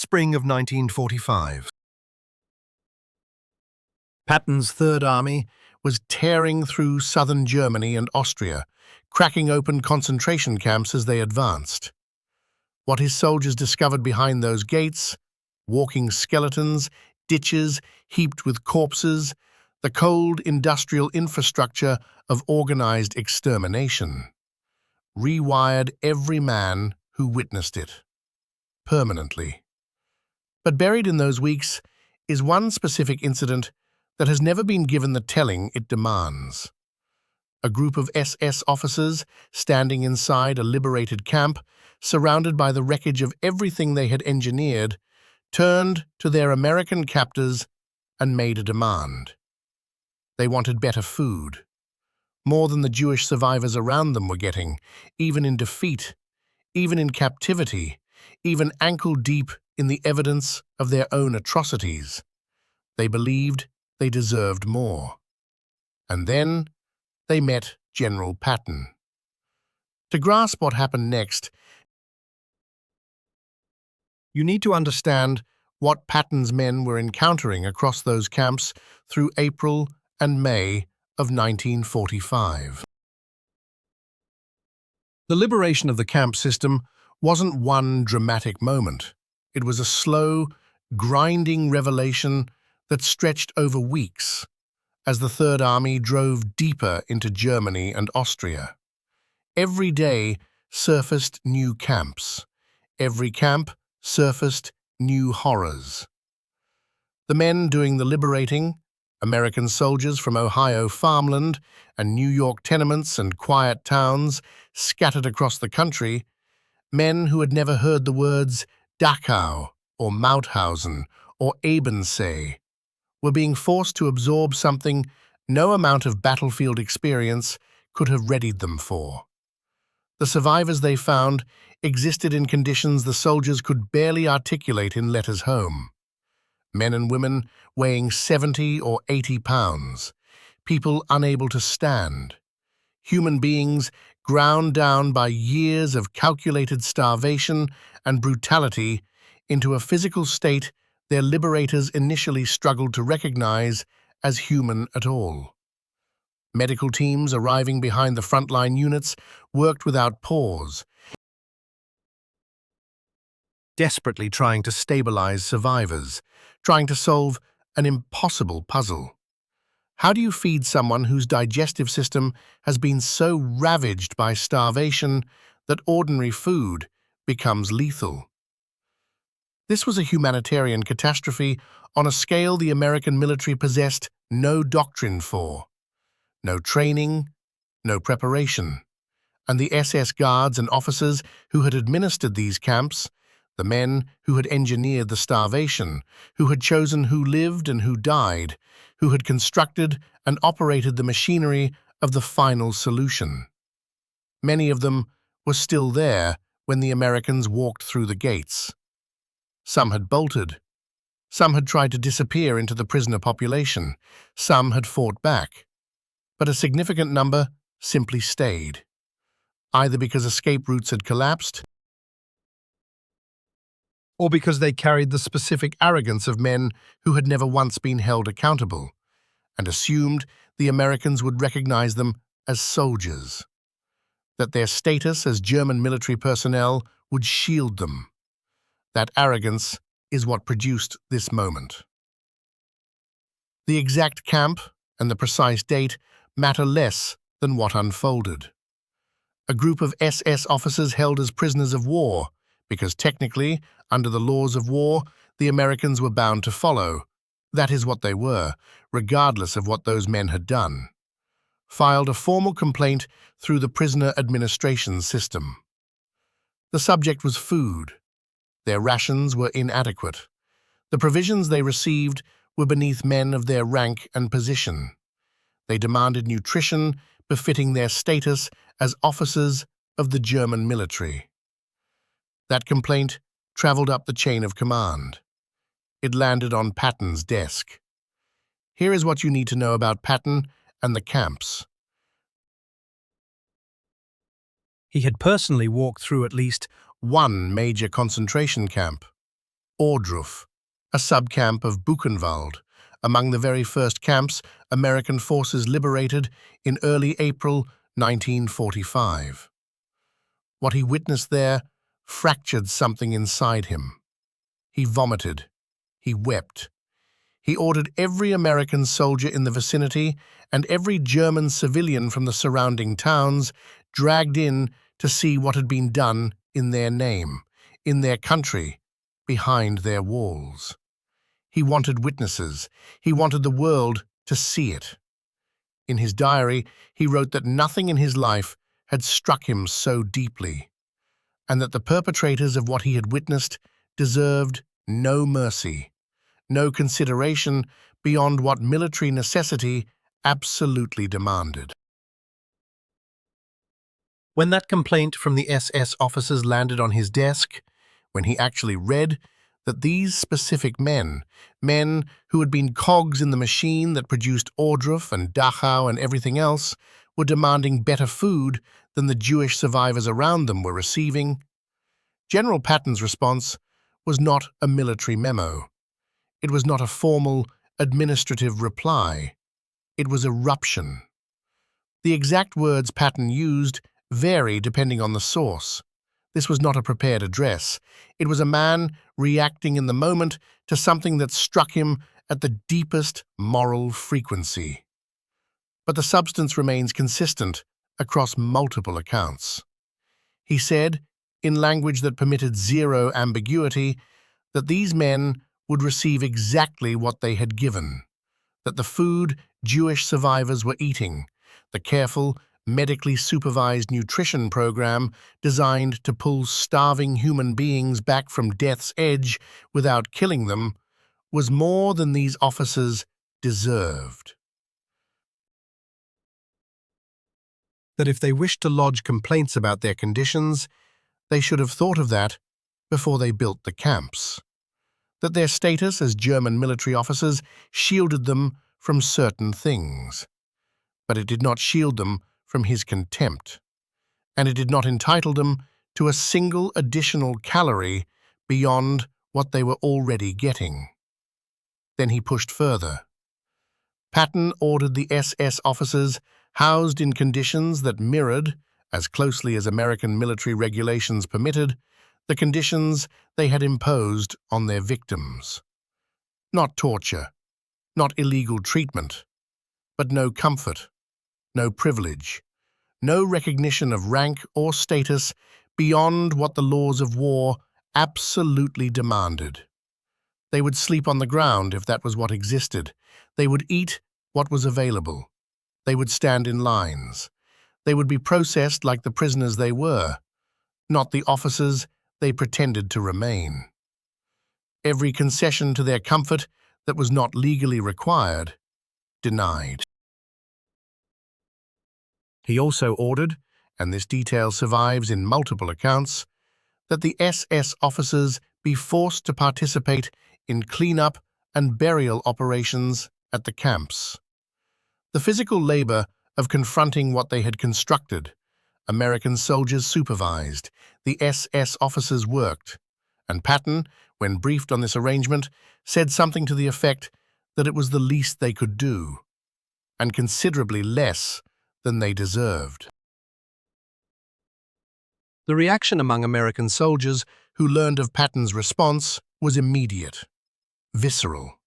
Spring of 1945. Patton's Third Army was tearing through southern Germany and Austria, cracking open concentration camps as they advanced. What his soldiers discovered behind those gates, walking skeletons, ditches heaped with corpses, the cold industrial infrastructure of organized extermination, rewired every man who witnessed it, permanently. But buried in those weeks is one specific incident that has never been given the telling it demands. A group of SS officers standing inside a liberated camp, surrounded by the wreckage of everything they had engineered, turned to their American captors and made a demand. They wanted better food, more than the Jewish survivors around them were getting, even in defeat, even in captivity, even ankle-deep in the evidence of their own atrocities. They believed they deserved more. And then they met General Patton. To grasp what happened next, you need to understand what Patton's men were encountering across those camps through April and May of 1945. The liberation of the camp system wasn't one dramatic moment. It was a slow, grinding revelation that stretched over weeks as the Third Army drove deeper into Germany and Austria. Every day surfaced new camps. Every camp surfaced new horrors. The men doing the liberating, American soldiers from Ohio farmland and New York tenements and quiet towns scattered across the country, men who had never heard the words Dachau or Mauthausen or Ebensee, were being forced to absorb something no amount of battlefield experience could have readied them for. The survivors they found existed in conditions the soldiers could barely articulate in letters home. Men and women weighing 70 or 80 pounds, people unable to stand, human beings ground down by years of calculated starvation and brutality into a physical state their liberators initially struggled to recognize as human at all. Medical teams arriving behind the frontline units worked without pause, desperately trying to stabilize survivors, trying to solve an impossible puzzle. How do you feed someone whose digestive system has been so ravaged by starvation that ordinary food becomes lethal? This was a humanitarian catastrophe on a scale the American military possessed no doctrine for, no training, no preparation. And the SS guards and officers who had administered these camps, the men who had engineered the starvation, who had chosen who lived and who died, who had constructed and operated the machinery of the final solution. Many of them were still there when the Americans walked through the gates. Some had bolted. Some had tried to disappear into the prisoner population. Some had fought back. But a significant number simply stayed, either because escape routes had collapsed or because they carried the specific arrogance of men who had never once been held accountable and assumed the Americans would recognize them as soldiers, that their status as German military personnel would shield them. That arrogance is what produced this moment. The exact camp and the precise date matter less than what unfolded. A group of SS officers held as prisoners of war, because technically, under the laws of war, the Americans were bound to follow. That is what they were, regardless of what those men had done. Filed a formal complaint through the prisoner administration system. The subject was food. Their rations were inadequate. The provisions they received were beneath men of their rank and position. They demanded nutrition befitting their status as officers of the German military. That complaint traveled up the chain of command. It landed on Patton's desk. Here is what you need to know about Patton and the camps. He had personally walked through at least one major concentration camp, Ohrdruf, a subcamp of Buchenwald, among the very first camps American forces liberated in early April 1945. What he witnessed there fractured something inside him. He vomited. He wept. He ordered every American soldier in the vicinity and every German civilian from the surrounding towns dragged in to see what had been done in their name, in their country, behind their walls. He wanted witnesses. He wanted the world to see it. In his diary, he wrote that nothing in his life had struck him so deeply, and that the perpetrators of what he had witnessed deserved no mercy, no consideration beyond what military necessity absolutely demanded. When that complaint from the SS officers landed on his desk, when he actually read that these specific men who had been cogs in the machine that produced Ohrdruf and Dachau and everything else, were demanding better food than the Jewish survivors around them were receiving, General Patton's response was not a military memo. It was not a formal, administrative reply. It was eruption. The exact words Patton used vary depending on the source. This was not a prepared address. It was a man reacting in the moment to something that struck him at the deepest moral frequency. But the substance remains consistent across multiple accounts. He said, in language that permitted zero ambiguity, that these men would receive exactly what they had given, that the food Jewish survivors were eating, the careful, medically supervised nutrition program designed to pull starving human beings back from death's edge without killing them, was more than these officers deserved. That if they wished to lodge complaints about their conditions, they should have thought of that before they built the camps. That their status as German military officers shielded them from certain things. But it did not shield them from his contempt, and it did not entitle them to a single additional calorie beyond what they were already getting. Then he pushed further. Patton ordered the SS officers housed in conditions that mirrored, as closely as American military regulations permitted, the conditions they had imposed on their victims. Not torture, not illegal treatment, but no comfort, no privilege, no recognition of rank or status beyond what the laws of war absolutely demanded. They would sleep on the ground if that was what existed. They would eat what was available. They would stand in lines. They would be processed like the prisoners they were, not the officers they pretended to remain. Every concession to their comfort that was not legally required, denied. He also ordered, and this detail survives in multiple accounts, that the SS officers be forced to participate in cleanup and burial operations at the camps. The physical labor of confronting what they had constructed, American soldiers supervised, the SS officers worked, and Patton, when briefed on this arrangement, said something to the effect that it was the least they could do, and considerably less than they deserved. The reaction among American soldiers who learned of Patton's response was immediate, visceral.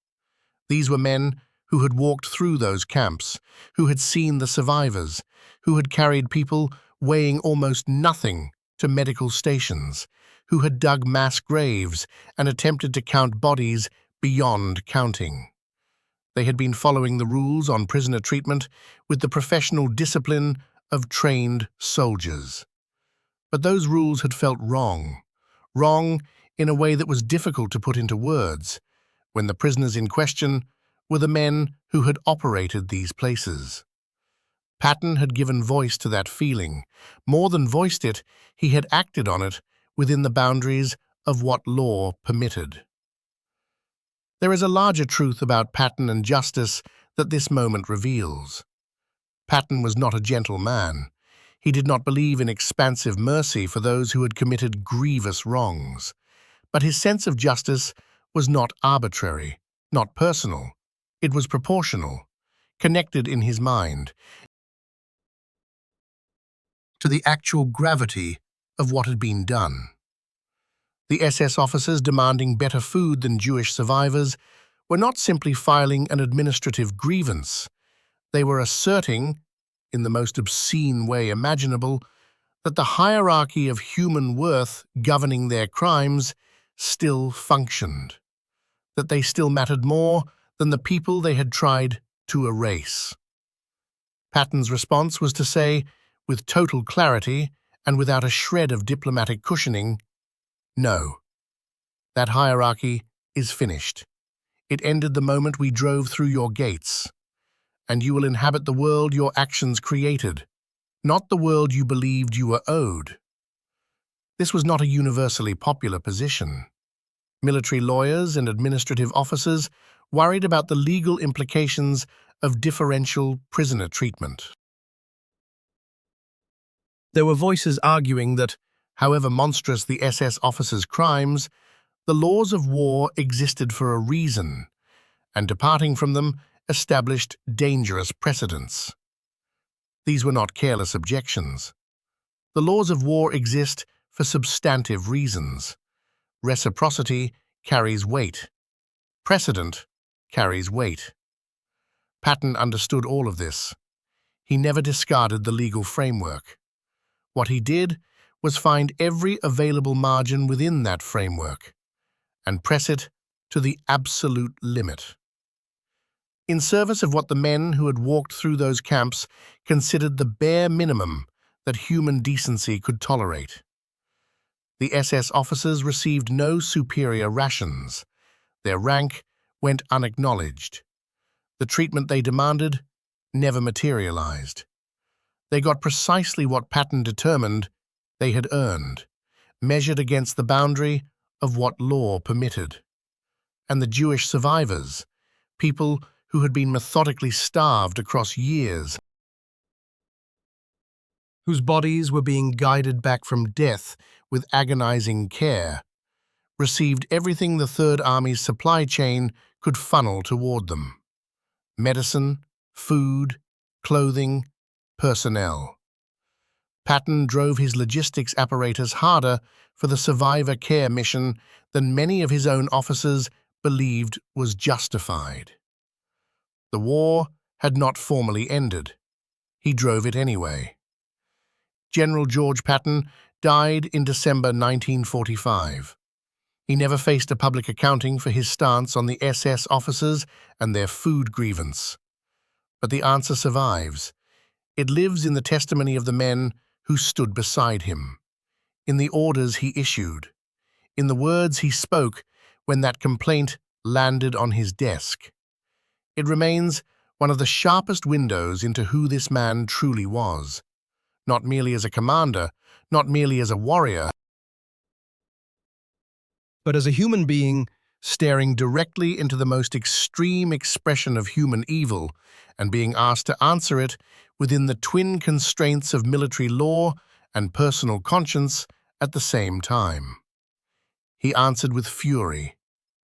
These were men who had walked through those camps, who had seen the survivors, who had carried people weighing almost nothing to medical stations, who had dug mass graves and attempted to count bodies beyond counting. They had been following the rules on prisoner treatment with the professional discipline of trained soldiers. But those rules had felt wrong in a way that was difficult to put into words, when the prisoners in question were the men who had operated these places. Patton had given voice to that feeling. More than voiced it, he had acted on it within the boundaries of what law permitted. There is a larger truth about Patton and justice that this moment reveals. Patton was not a gentle man. He did not believe in expansive mercy for those who had committed grievous wrongs. But his sense of justice was not arbitrary, not personal. It was proportional, connected in his mind to the actual gravity of what had been done. The SS officers demanding better food than Jewish survivors were not simply filing an administrative grievance. They were asserting, in the most obscene way imaginable, that the hierarchy of human worth governing their crimes still functioned, that they still mattered more than the people they had tried to erase. Patton's response was to say, with total clarity and without a shred of diplomatic cushioning, "No, that hierarchy is finished. It ended the moment we drove through your gates, and you will inhabit the world your actions created, not the world you believed you were owed." This was not a universally popular position. Military lawyers and administrative officers worried about the legal implications of differential prisoner treatment. There were voices arguing that, however monstrous the SS officers' crimes, the laws of war existed for a reason, and departing from them established dangerous precedents. These were not careless objections. The laws of war exist for substantive reasons. Reciprocity carries weight. Precedent carries weight. Patton understood all of this. He never discarded the legal framework. What he did was find every available margin within that framework and press it to the absolute limit. In service of what the men who had walked through those camps considered the bare minimum that human decency could tolerate. The SS officers received no superior rations. Their rank went unacknowledged. The treatment they demanded never materialized. They got precisely what Patton determined they had earned, measured against the boundary of what law permitted. And the Jewish survivors, people who had been methodically starved across years, whose bodies were being guided back from death with agonizing care, received everything the Third Army's supply chain could funnel toward them: medicine, food, clothing, personnel. Patton drove his logistics apparatus harder for the survivor care mission than many of his own officers believed was justified. The war had not formally ended. He drove it anyway. General George Patton died in December 1945. He never faced a public accounting for his stance on the SS officers and their food grievance. But the answer survives. It lives in the testimony of the men who stood beside him, in the orders he issued, in the words he spoke when that complaint landed on his desk. It remains one of the sharpest windows into who this man truly was, not merely as a commander, not merely as a warrior, but as a human being staring directly into the most extreme expression of human evil and being asked to answer it within the twin constraints of military law and personal conscience at the same time. He answered with fury,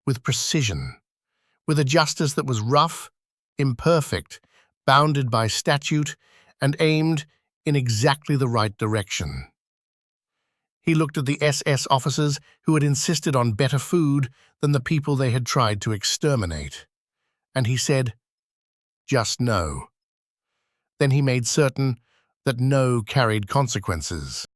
with precision, with a justice that was rough, imperfect, bounded by statute, and aimed in exactly the right direction. He looked at the SS officers who had insisted on better food than the people they had tried to exterminate, and he said, "Just no." Then he made certain that no carried consequences.